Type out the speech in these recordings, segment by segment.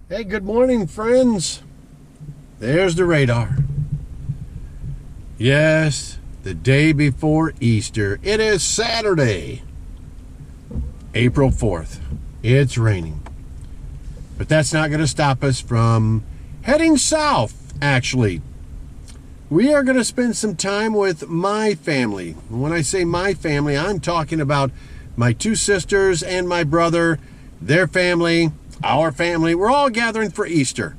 Hey, good morning, friends. There's the radar. Yes, the day before Easter. It is Saturday, April 4th. It's raining. But that's not going to stop us from heading south, actually. We are going to spend some time with my family. When I say my family, I'm talking about my two sisters and my brother, their family, our family. We're all gathering for Easter.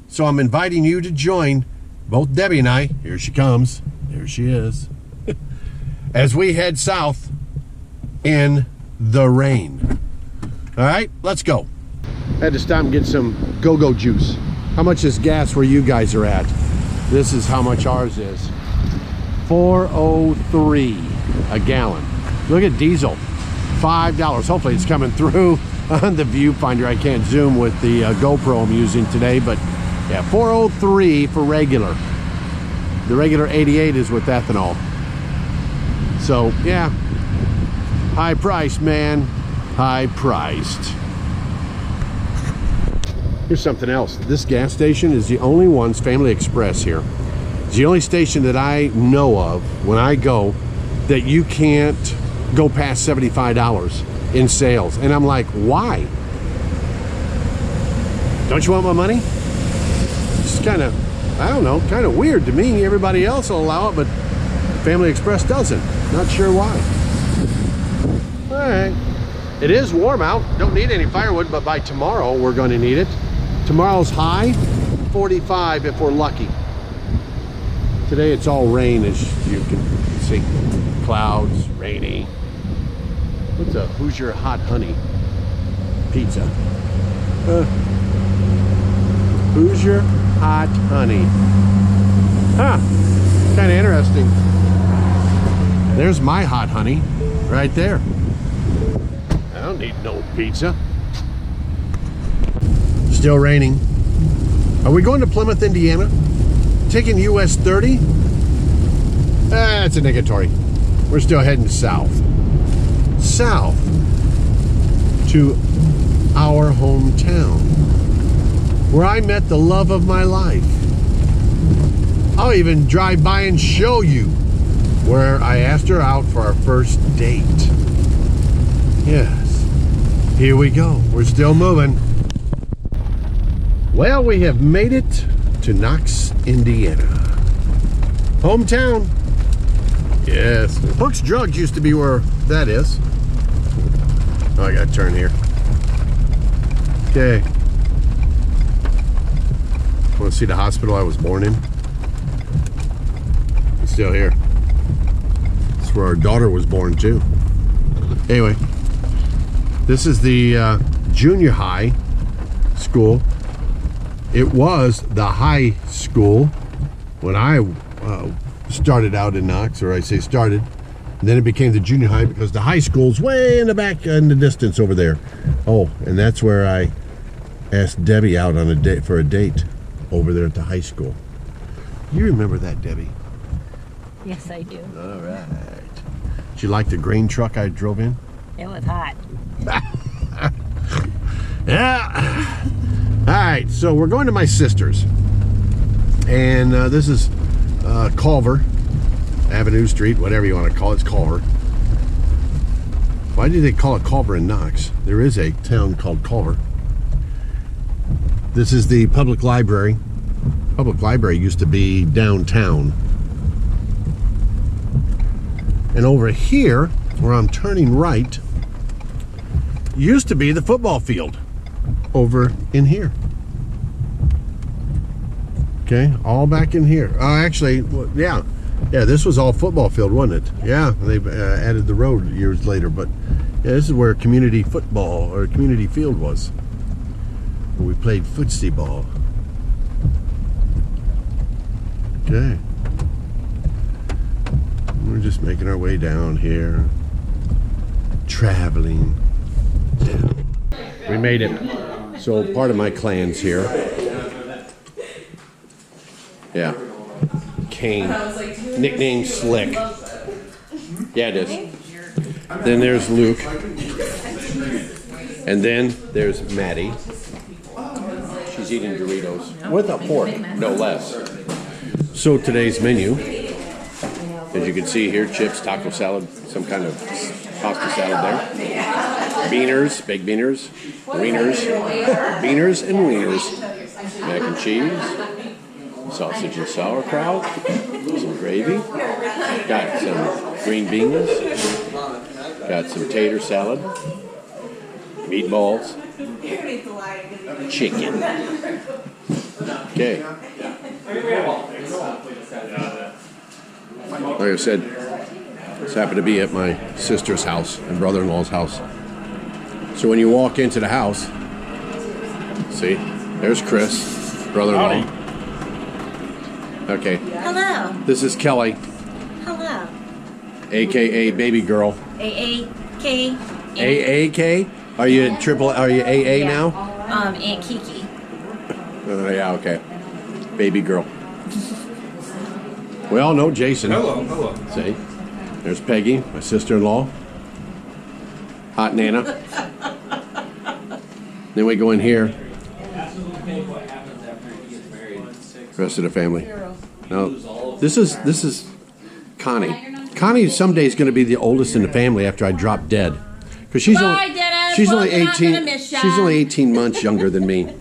So I'm inviting you to join both Debbie and I. Here she comes. There she is. As we head south in the rain. All right, let's go. I had to stop and get some go-go juice. How much is gas where you guys are at? This is how much ours is. $4.03 a gallon. Look at diesel. $5. Hopefully it's coming through on the viewfinder. I can't zoom with the GoPro I'm using today, but yeah, $4.03 for regular. The regular 88 is with ethanol. So yeah, high price, man. High priced. Here's something else. This gas station is the only one's Family Express here. It's the only station that I know of when I go that you can't go past $75 in sales. And I'm like, why? Don't you want my money? It's kind of, I don't know, kind of weird to me. Everybody else will allow it, but Family Express doesn't. Not sure why. All right. It is warm out. Don't need any firewood, but by tomorrow we're going to need it. Tomorrow's high, 45 if we're lucky. Today it's all rain, as you can see. Clouds, rainy. Who's your hot honey? Pizza. Who's your hot honey? Huh, kind of interesting. There's my hot honey, right there. I don't need no pizza. Still raining. Are we going to Plymouth, Indiana? Taking US 30? That's a negatory. We're still heading south. South to our hometown, where I met the love of my life. I'll even drive by and show you where I asked her out for our first date. Yes, here we go. We're still moving. Well, we have made it to Knox, Indiana. Hometown. Yes. Hook's Drugs used to be where that is. Oh, I gotta turn here. Okay. Want to see the hospital I was born in? It's still here. It's where our daughter was born too. Anyway, this is the junior high school. It was the high school when I started out in Knox, or I say started. And then it became the junior high because the high school's way in the back in the distance over there. Oh, and that's where I asked Debbie out on a date for a date over there at the high school. You remember that, Debbie? Yes, I do. All right. Did you like the grain truck I drove in? It was hot. Yeah. All right, so we're going to my sister's. And this is Culver Avenue Street, whatever you want to call it. It's Culver. Why do they call it Culver in Knox? There is a town called Culver. This is the public library. Public library used to be downtown. And over here, where I'm turning right, used to be the football field over in here. Okay, all back in here. Actually, yeah, this was all football field, wasn't it? Yeah, they added the road years later, but yeah, this is where community football or community field was, where we played footsie ball. Okay, we're just making our way down here, traveling down. We made it. So part of my clan's here. Yeah. Kane. Nickname Slick. Yeah, it is. Then there's Luke. And then there's Maddie. she's eating Doritos with a fork, no less. So today's menu, as you can see here, chips, taco salad, some kind of pasta salad there. Beaners, baked beaners, beaners and wieners, mac and cheese, sausage and sauerkraut, some gravy, got some green beans, got some tater salad, meatballs, chicken. Okay. Like I said, this happened to be at my sister's house and brother-in-law's house. So when you walk into the house, see, there's Chris, brother-in-law. Okay. Hello. This is Kelly, Hello. AKA baby girl. AAK. AAK? Are you AA now? Aunt Kiki. Yeah, okay. Baby girl. We all know Jason. Hello. See? There's Peggy, my sister-in-law. Hot Nana. Then we go in here. Rest of the family. No, this is Connie. Connie someday is going to be the oldest in the family after I drop dead, because she's only 18. She's only 18 months younger than me.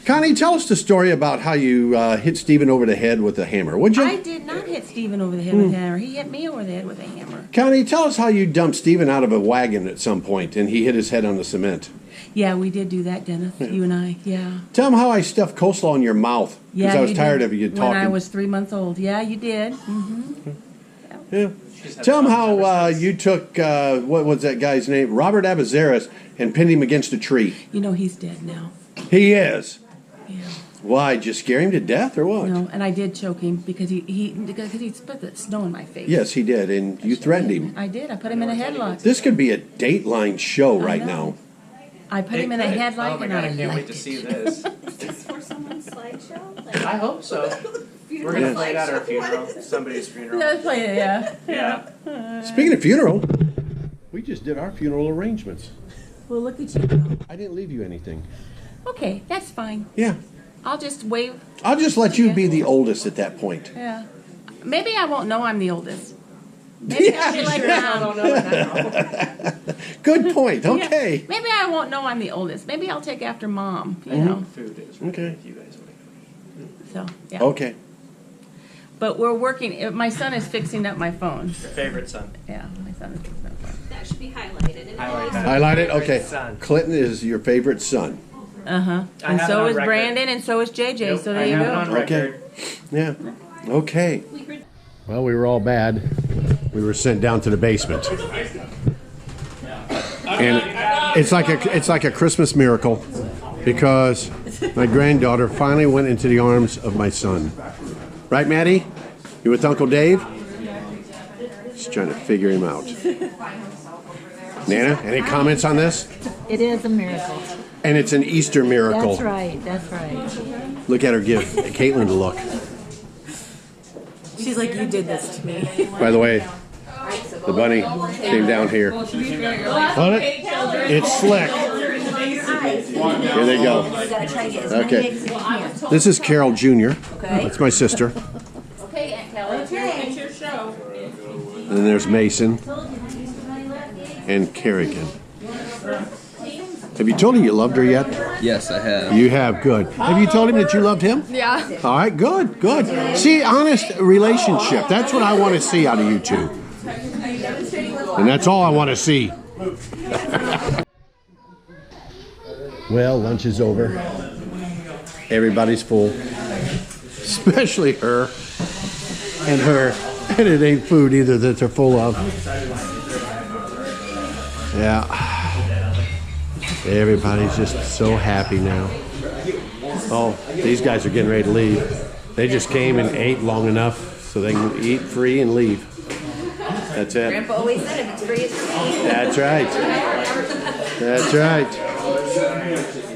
Connie, tell us the story about how you hit Stephen over the head with a hammer, would you? I did not hit Stephen over the head with a hammer. He hit me over the head with a hammer. Connie, tell us how you dumped Stephen out of a wagon at some point and he hit his head on the cement. Yeah, we did do that, Dennis. You and I. Yeah. Tell him how I stuffed coleslaw in your mouth because Yeah, I was you tired did. of you talking. When I was 3 months old. Yeah, you did. Mm-hmm. Yeah. Tell him how you took, what was that guy's name? Robert Abazaris, and pinned him against a tree. You know he's dead now. He is. Yeah. Why? Just scare him to death or what? No, and I did choke him because he spit the snow in my face. Yes, he did, and you threatened him. I did. I put him in a headlock. This could be a Dateline show right know. now. I put him in a headlock Oh my and god, I I can't wait liked to it. see this. Is this for someone's slideshow? I hope so. We're gonna play it at our funeral. Somebody's funeral. Let's play it, yeah. Yeah. Speaking of funeral, we just did our funeral arrangements. Well, look at you go. I didn't leave you anything. Okay, that's fine. Yeah. I'll just wave. I'll just let you be the oldest at that point. Yeah. Maybe I won't know I'm the oldest. Maybe I'll be like Mom. Good point. Okay. Yeah. Maybe I won't know I'm the oldest. Maybe I'll take after Mom, you know. Food is Okay. you guys want So, yeah. Okay. But we're working. My son is fixing up my phone. your favorite son. Yeah, my son is fixing up my phone. That should be highlighted. Highlight that. Highlight it? Okay. Son. Clinton is your favorite son. Uh-huh. I And have so it on is record. Brandon, and so is JJ. Nope, So there I you have it go. on record. Yeah. Okay. Well, we were all bad. We were sent down to the basement. And it's like a Christmas miracle because my granddaughter finally went into the arms of my son. Right, Maddie? You with Uncle Dave? Just trying to figure him out. Nana, any comments on this? It is a miracle. And it's an Easter miracle. That's right. That's right. Look at her give Caitlin a look. She's like, you did this to me. By the way, the bunny came down here. On it? It's slick. Here they go. Okay. This is Carol Jr. That's my sister. Okay, Aunt Kelly, it's your show. And then there's Mason and Kerrigan. Have you told her you loved her yet? Yes, I have. You have, good. Have you told him that you loved him? Yeah. All right, good, good. See, honest relationship. That's what I want to see out of you two. And that's all I want to see. Well, lunch is over. Everybody's full. Especially her. And her. And it ain't food either that they're full of. Yeah. Everybody's just so happy now. Oh, these guys are getting ready to leave. They just came and ate long enough so they can eat free and leave. That's it. Grandpa always said if it's free, it's free. That's right. That's right.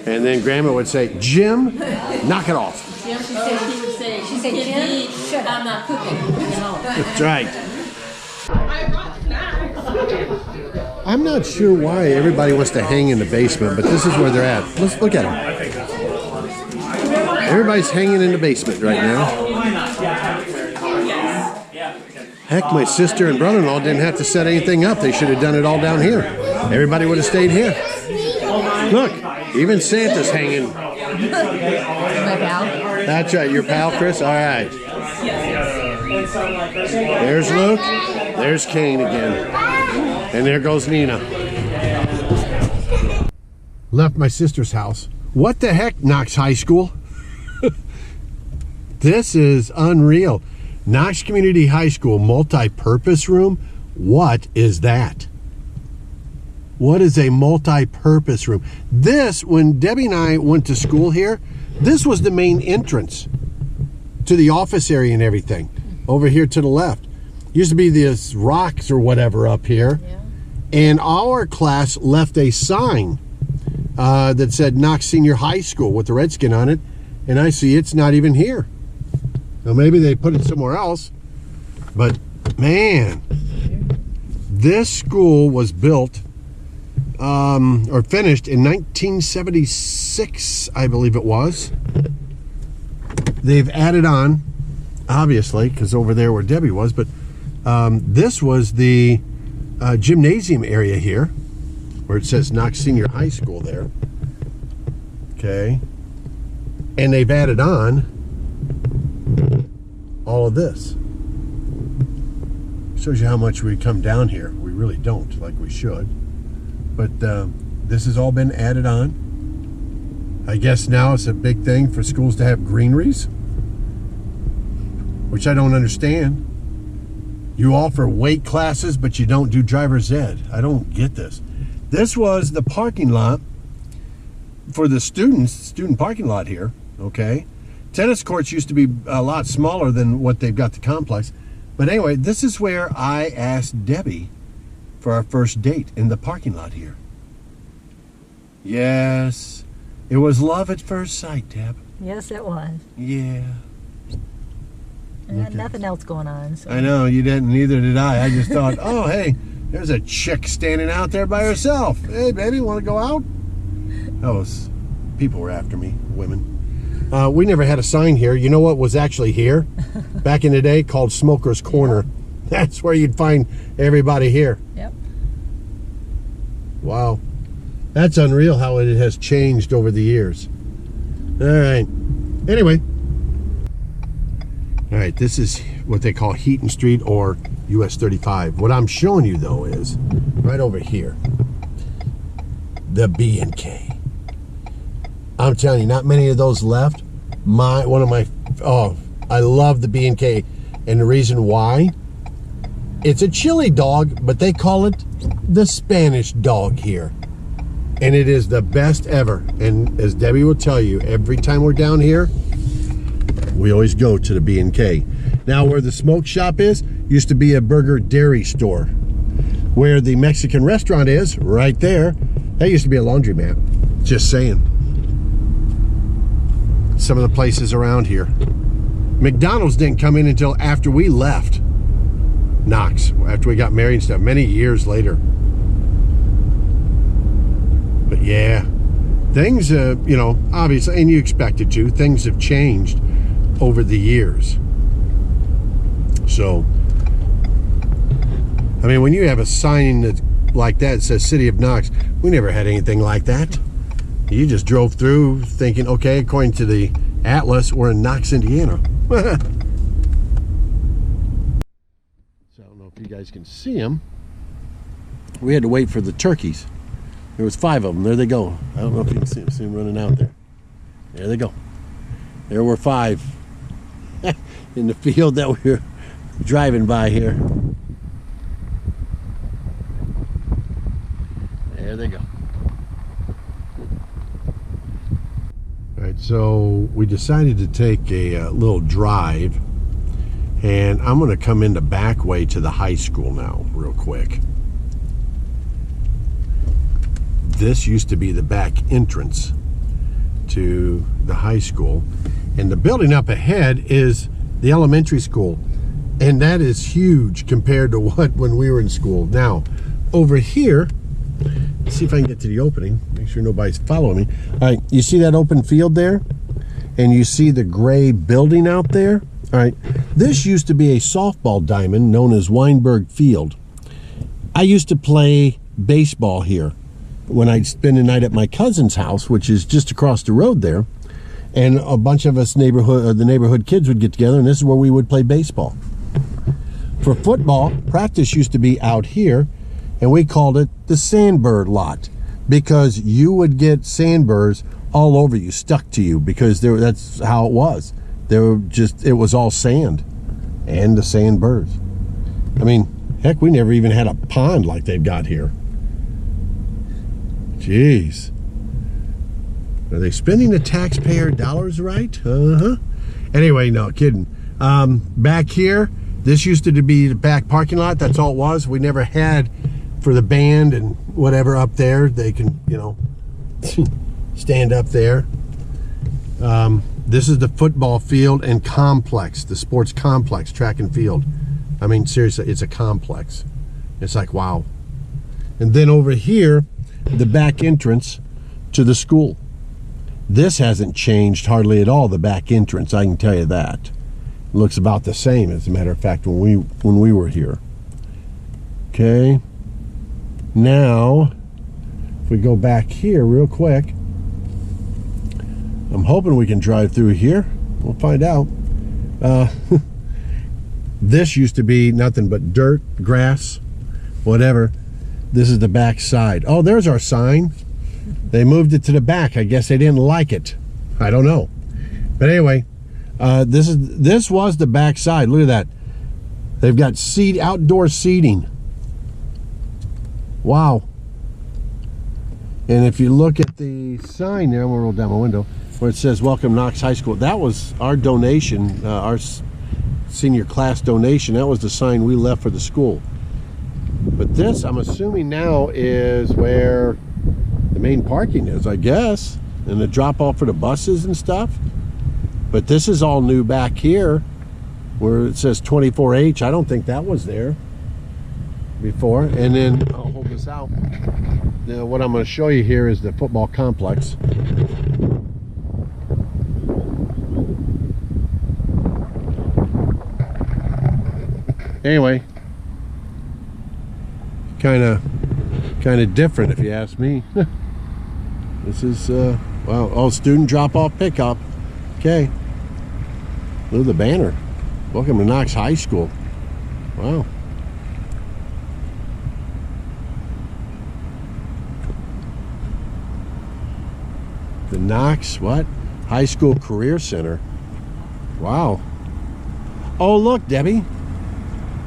And then Grandma would say, Jim, knock it off. She said, Jim, shut up. I'm not cooking. That's right. I'm not sure why everybody wants to hang in the basement, but this is where they're at. Let's look at them. Everybody's hanging in the basement right now. Heck, my sister and brother-in-law didn't have to set anything up. They should have done it all down here. Everybody would have stayed here. Look, even Santa's hanging. My pal. That's right, your pal, Chris? All right. There's Luke. There's Kane again. And there goes Nina. Left my sister's house. What the heck, Knox High School? This is unreal. Knox Community High School multi-purpose room. What is that? What is a multi-purpose room? This, when Debbie and I went to school here, this was the main entrance to the office area and everything. Over here to the left. Used to be these rocks or whatever up here. Yeah. And our class left a sign that said Knox Senior High School with the redskin on it. And I see it's not even here. Now maybe they put it somewhere else. But man, this school was built or finished in 1976, I believe it was. They've added on, obviously, because over there where Debbie was, but this was the gymnasium area here, where it says Knox Senior High School there. Okay. And they've added on all of this. Shows you how much we come down here. We really don't, like we should. But this has all been added on. I guess now it's a big thing for schools to have greeneries, which I don't understand. You offer weight classes, but you don't do driver's ed. I don't get this. This was the parking lot for the students, student parking lot here, okay? Tennis courts used to be a lot smaller than what they've got the complex. But anyway, this is where I asked Debbie for our first date, in the parking lot here. Yes, it was love at first sight, Deb. Yes, it was. Yeah. And had nothing else going on. So. I know, you didn't, neither did I. I just thought, oh, hey, there's a chick standing out there by herself. Hey, baby, want to go out? People were after me, women. We never had a sign here. You know what was actually here? Back in the day, called Smoker's Corner. That's where you'd find everybody here. Yep. Wow. That's unreal how it has changed over the years. All right. Anyway. All right, this is what they call Heaton Street or US 35. What I'm showing you, though, is right over here. The B&K. I'm telling you, not many of those left. I love the B&K. And the reason why, it's a chili dog, but they call it the Spanish dog here. And it is the best ever. And as Debbie will tell you, every time we're down here, we always go to the B&K. Now, where the smoke shop is, used to be a burger dairy store. Where the Mexican restaurant is, right there, that used to be a laundromat. Just saying. Some of the places around here. McDonald's didn't come in until after we left Knox, after we got married and stuff, many years later. But yeah, things, obviously, and you expect it to, things have changed over the years. So, I mean, when you have a sign that like that says City of Knox, we never had anything like that. You just drove through thinking, okay, according to the atlas, we're in Knox, Indiana. So I don't know if you guys can see them. We had to wait for the turkeys. There was 5 of them. There they go. I don't know if you can see them running out there. There they go. There were 5 in the field that we were driving by here. There they go. All right, so we decided to take a little drive, and I'm going to come in the back way to the high school now, real quick. This used to be the back entrance to the high school, and the building up ahead is the elementary school, and that is huge compared to what when we were in school. Now, over here, let's see if I can get to the opening, make sure nobody's following me. All right, you see that open field there? and you see the gray building out there. All right, this used to be a softball diamond known as Weinberg Field. I used to play baseball here when I'd spend the night at my cousin's house, which is just across the road there, and a bunch of us the neighborhood kids would get together, and this is where we would play baseball. For football, practice used to be out here, and we called it the sandbird lot because you would get sandbirds all over you, stuck to you, because that's how it was. It was all sand and the sandbirds. I mean, heck, we never even had a pond like they've got here. Jeez. Are they spending the taxpayer dollars right? Uh-huh. Anyway, no, kidding. Back here, this used to be the back parking lot. That's all it was. We never had for the band and whatever up there. They can, stand up there. This is the football field and complex, the sports complex, track and field. I mean, seriously, it's a complex. It's like, wow. And then over here, the back entrance to the school. This hasn't changed hardly at all, the back entrance, I can tell you that. It looks about the same, as a matter of fact, when we were here. Okay. Now, if we go back here real quick, I'm hoping we can drive through here. We'll find out. This used to be nothing but dirt, grass, whatever. This is the back side. Oh, there's our sign. They moved it to the back. I guess they didn't like it. I don't know. But anyway, this was the back side. Look at that. They've got outdoor seating. Wow. And if you look at the sign there, I'm gonna roll down my window, where it says Welcome Knox High School. That was our donation, our senior class donation. That was the sign we left for the school. But this, I'm assuming now, is where the main parking is, I guess, and the drop off for the buses and stuff. But this is all new back here where it says 24H. I don't think that was there before. And then I'll hold this out. Now, what I'm going to show you here is the football complex. Anyway, kind of different if you ask me. This is wow. Oh, student drop-off pickup. Okay. Look at the banner. Welcome to Knox High School. Wow. The Knox what? High School Career Center. Wow. Oh, look, Debbie.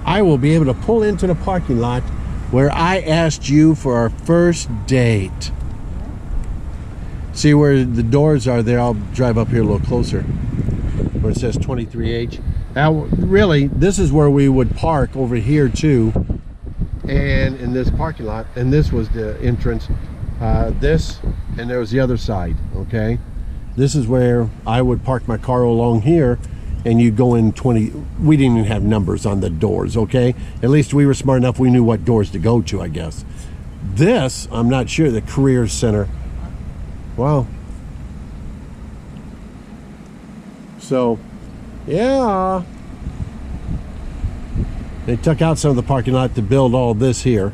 I will be able to pull into the parking lot where I asked you for our first date. See where the doors are there? I'll drive up here a little closer. Where it says 23H. Now, really, this is where we would park over here too. And in this parking lot. And this was the entrance. This, and there was the other side, okay? This is where I would park my car along here, and you go in 20. We didn't even have numbers on the doors, okay? At least we were smart enough, we knew what doors to go to, I guess. This, I'm not sure, the Career Center. Wow. So, yeah. They took out some of the parking lot to build all this here.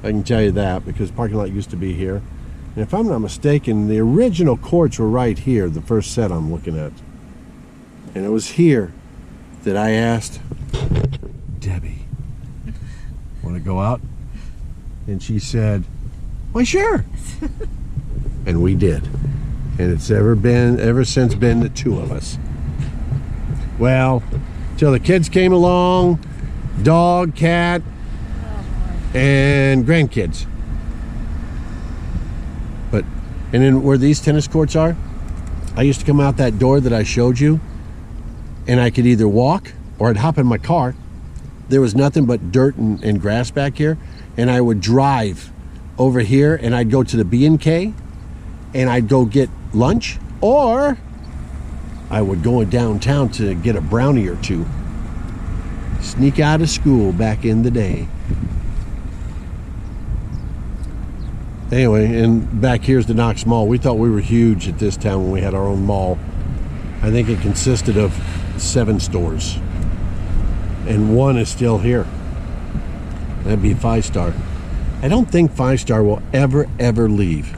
I can tell you that, because parking lot used to be here. And if I'm not mistaken, the original courts were right here, the first set I'm looking at. And it was here that I asked Debbie, want to go out? And she said, why, sure. And we did. And it's ever since been the two of us. Well, till the kids came along, dog, cat, and grandkids. And then where these tennis courts are, I used to come out that door that I showed you, and I could either walk or I'd hop in my car. There was nothing but dirt and grass back here, and I would drive over here, and I'd go to the B&K, and I'd go get lunch, or I would go downtown to get a brownie or two. Sneak out of school back in the day. Anyway, and back here's the Knox Mall. We thought we were huge at this town when we had our own mall. I think it consisted of 7 stores. And 1 is still here. That'd be 5 Star. I don't think 5 Star will ever leave.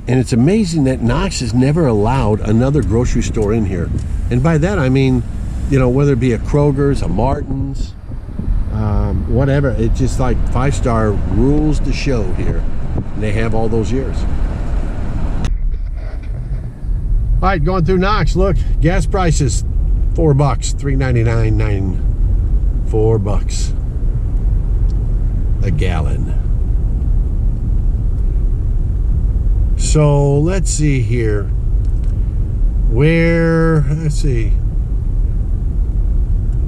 And it's amazing that Knox has never allowed another grocery store in here. And by that I mean, you know, whether it be a Kroger's, a Martin's, whatever. It's just like 5 Star rules the show here. And they have all those years. All right, going through Knox, look, gas prices, $4, $3.99, $4 a gallon. So let's see here. Let's see.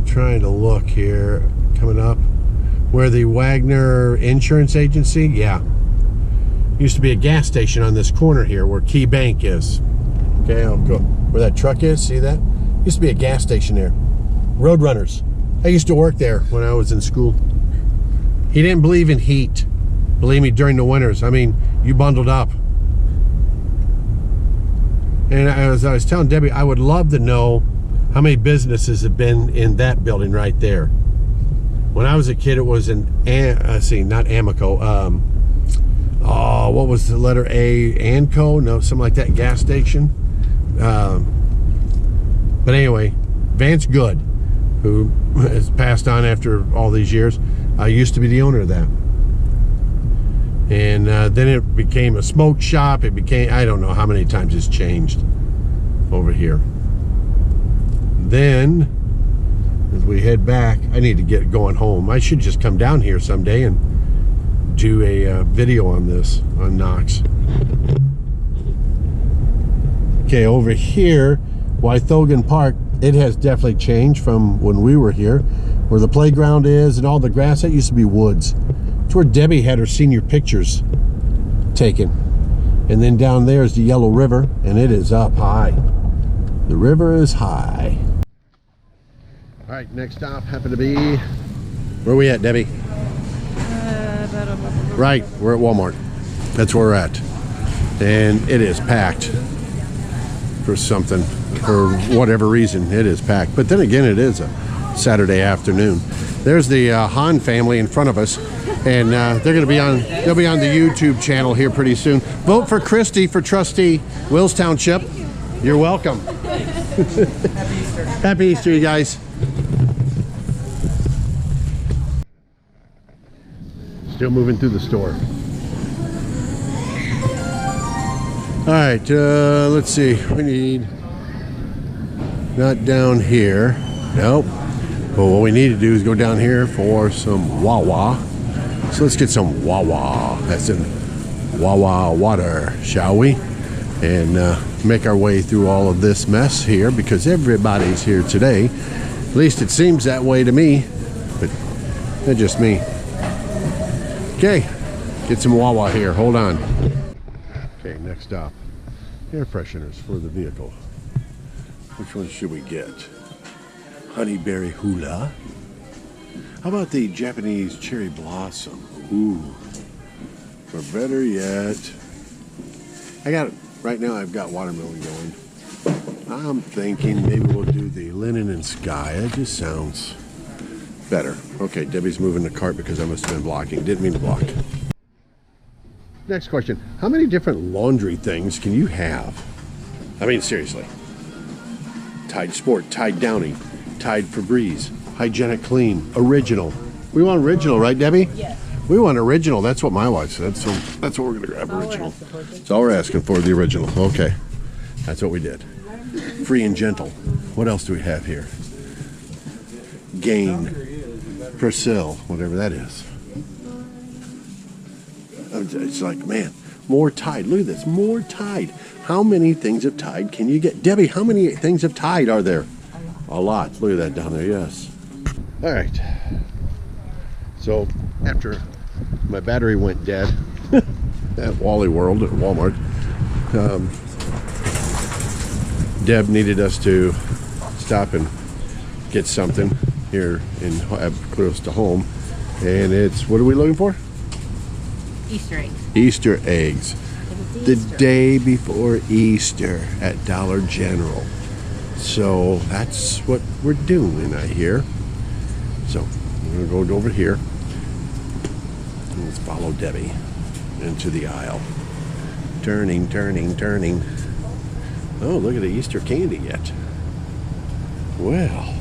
Trying to look here, coming up. Where the Wagner Insurance Agency, yeah. Used to be a gas station on this corner here where Key Bank is. Okay, I'll go where that truck is, see that? Used to be a gas station there. Roadrunners. I used to work there when I was in school. He didn't believe in heat. Believe me, during the winters. I mean, you bundled up. And as I was telling Debbie, I would love to know how many businesses have been in that building right there. When I was a kid, it was not Amoco. What was the letter A? Anco? No, something like that. Gas station. But anyway, Vance Good, who has passed on after all these years, used to be the owner of that. And then it became a smoke shop. It became, I don't know how many times it's changed over here. Then, as we head back, I need to get going home. I should just come down here someday and do a video on this, on Knox. Okay, over here, Wythogan Park, it has definitely changed from when we were here. Where the playground is and all the grass, that used to be woods. It's where Debbie had her senior pictures taken. And then down there is the Yellow River, and it is up high. The river is high. All right, next stop happened to be, where are we at, Debbie? Right, we're at Walmart. That's where we're at. And it is packed for something, for whatever reason, it is packed. But then again, it is a Saturday afternoon. There's the Hahn family in front of us, and they'll be on the YouTube channel here pretty soon. Vote for Christy for trustee, Wills Township. You're welcome. Happy Easter. Happy Easter, you guys. Still moving through the store. All right, let's see. We need, not down here. Nope. But what we need to do is go down here for some Wawa. So let's get some Wawa. That's in Wawa water, shall we? And make our way through all of this mess here because everybody's here today. At least it seems that way to me, but that's just me. Okay, get some Wawa here. Hold on. Okay, next stop. Air fresheners for the vehicle. Which one should we get? Honeyberry Hula. How about the Japanese cherry blossom? Ooh. Or better yet, right now I've got watermelon going. I'm thinking maybe we'll do the linen and sky. It just sounds better. Okay, Debbie's moving the cart because I must have been blocking. Didn't mean to block. Next question. How many different laundry things can you have? I mean, seriously. Tide Sport, Tide Downy, Tide Febreze, Hygienic Clean, Original. We want original, right, Debbie? Yes. We want original. That's what my wife said. So that's what we're going to grab, original. That's all we're asking for, the original. Okay. That's what we did. Free and Gentle. What else do we have here? Gain. Persil, whatever that is. It's like, man, more Tide. Look at this, more Tide. How many things of Tide can you get? Debbie, how many things of Tide are there? A lot. Look at that down there, yes. All right. So, after my battery went dead at Wally World at Walmart, Deb needed us to stop and get something here in close to home. And it's, what are we looking for? Easter eggs. Easter eggs. the day before Easter at Dollar General. So that's what we're doing, I hear. So we're going to go over here. Let's follow Debbie into the aisle. Turning, turning, turning. Oh, look at the Easter candy yet. Well.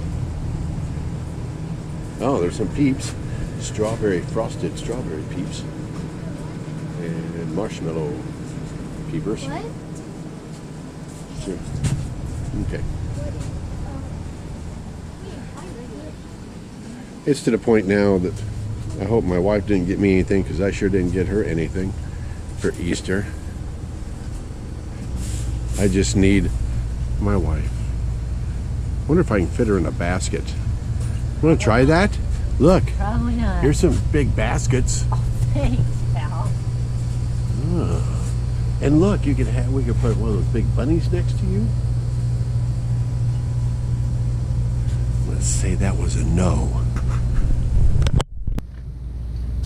Oh, there's some Peeps. Frosted strawberry Peeps. And marshmallow peepers. What? Sure. Okay. It's to the point now that I hope my wife didn't get me anything, because I sure didn't get her anything for Easter. I just need my wife. Wonder if I can fit her in a basket. Want to try that? Look, Probably not. here's some big baskets. Thanks, pal. And look, we could put one of those big bunnies next to you. Let's say that was a no.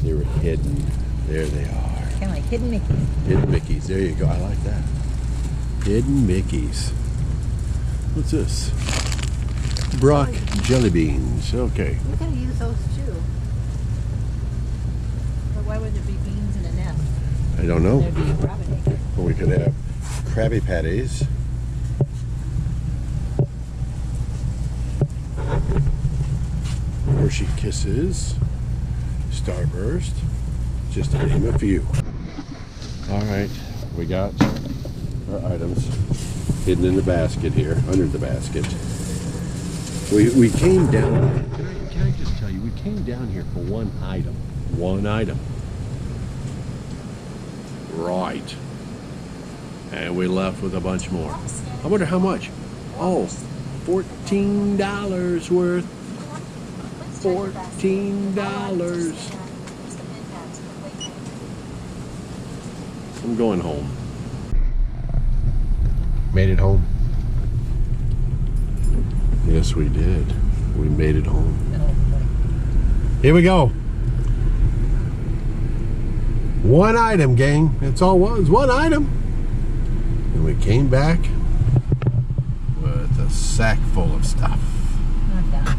They were hidden. There they are. Kind of like hidden Mickey. Hidden Mickeys. There you go. I like that. Hidden Mickeys. What's this? Brock jelly beans. Okay. We could use those too. But why would there be beans in a nest? I don't know. There'd be a rabbit egg. Or we could have Krabby Patties. Hershey Kisses. Starburst. Just to name a few. All right. We got our items hidden in the basket here, under the basket. We came down. Can I just tell you, we came down here for one item. One item. Right. And we left with a bunch more. I wonder how much. Oh, $14 worth. $14. I'm going home. Made it home. Yes, we did. We made it home. Here we go. One item, gang. That's all it was. One item. And we came back with a sack full of stuff. I'm done.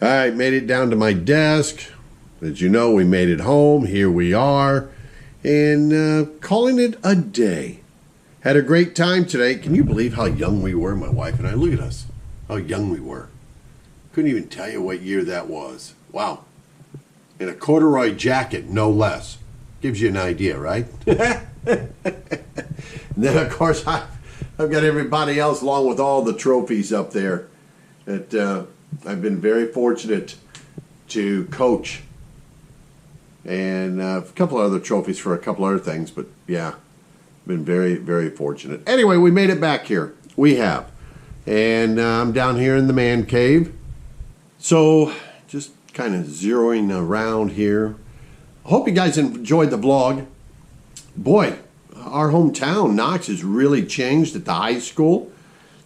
All right, made it down to my desk. As you know, we made it home. Here we are. And calling it a day. Had a great time today. Can you believe how young we were, my wife and I? Look at us. How young we were. Couldn't even tell you what year that was. Wow. In a corduroy jacket, no less. Gives you an idea, right? And then, of course, I've got everybody else along with all the trophies up there that I've been very fortunate to coach. And a couple of other trophies for a couple other things, but yeah, been very, very fortunate. Anyway, we made it back here. We have. And I'm down here in the man cave. So just kind of zeroing around here. I hope you guys enjoyed the vlog. Boy, our hometown, Knox, has really changed at the high school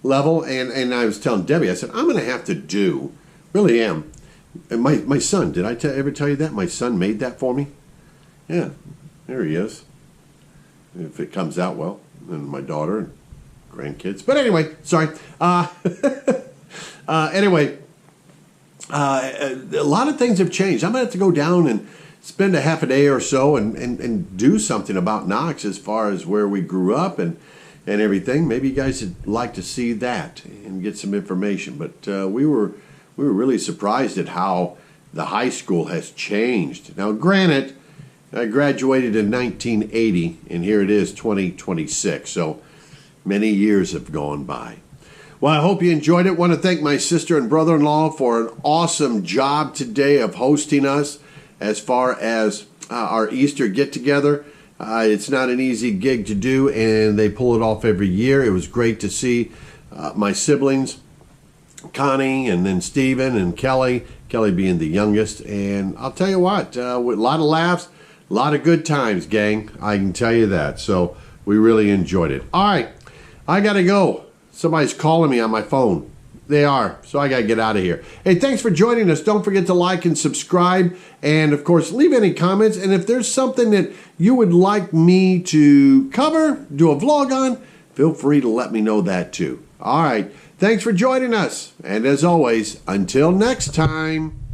level. And I was telling Debbie, I said, I'm going to have to do, really am. And my son, did I ever tell you that? My son made that for me. Yeah, there he is. If it comes out well. And my daughter and grandkids. But anyway, sorry. Anyway, a lot of things have changed. I'm going to have to go down and spend a half a day or so and do something about Knox as far as where we grew up and everything. Maybe you guys would like to see that and get some information. But we were really surprised at how the high school has changed. Now, granted, I graduated in 1980, and here it is, 2026. So many years have gone by. Well, I hope you enjoyed it. Want to thank my sister and brother-in-law for an awesome job today of hosting us as far as our Easter get-together. It's not an easy gig to do, and they pull it off every year. It was great to see my siblings, Connie, and then Stephen and Kelly being the youngest. And I'll tell you what, with a lot of laughs, a lot of good times, gang. I can tell you that. So we really enjoyed it. All right, I got to go. Somebody's calling me on my phone. They are. So I got to get out of here. Hey, thanks for joining us. Don't forget to like and subscribe. And, of course, leave any comments. And if there's something that you would like me to cover, do a vlog on, feel free to let me know that too. All right. Thanks for joining us. And as always, until next time.